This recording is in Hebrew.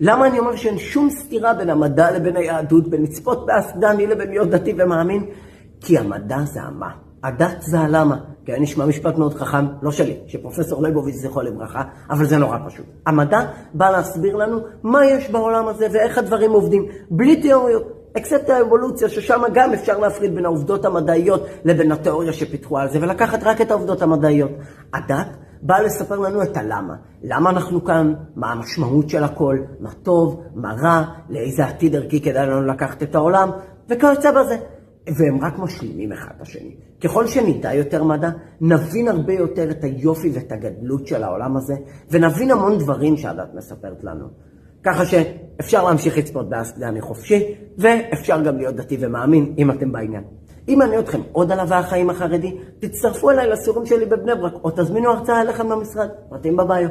למה אני אומר שאין שום סתירה בין המדע לבין היהדות, בין לצפות באסדני לבין להיות דתי ומאמין? כי המדע זה המה, הדת זה הלמה. כי אני נשמע משפט מאוד חכם, לא שלי, שפרופסור ליבוביץ' זכרו לברכה, אבל זה נורא פשוט. המדע בא להסביר לנו מה יש בעולם הזה ואיך הדברים עובדים, בלי תיאוריות. אקספט האבולוציה, ששם גם אפשר להפריד בין העובדות המדעיות לבין התיאוריה שפיתחו על זה, ולקחת רק את העובדות המדעיות. הדת באה לספר לנו את הלמה. למה אנחנו כאן, מה המשמעות של הכל, מה טוב, מה רע, לאיזה עתיד ערכי כדאי לנו לקחת את העולם, וכיוצא בזה. והם רק משלימים אחד את השני. ככל שנדע יותר מדע, נבין הרבה יותר את היופי ואת הגדלות של העולם הזה, ונבין המון דברים שהדת מספרת לנו. ככה שאפשר להמשיך לצפות באסדני חופשי, ואפשר גם להיות דתי ומאמין, אם אתם בעניין. אם מעניין אתכם עוד על הווה החיים החרדי, תצטרפו אליי לסיורים שלי בבני ברק, או תזמינו הרצאה אליכם במשרד, פרטים בביו.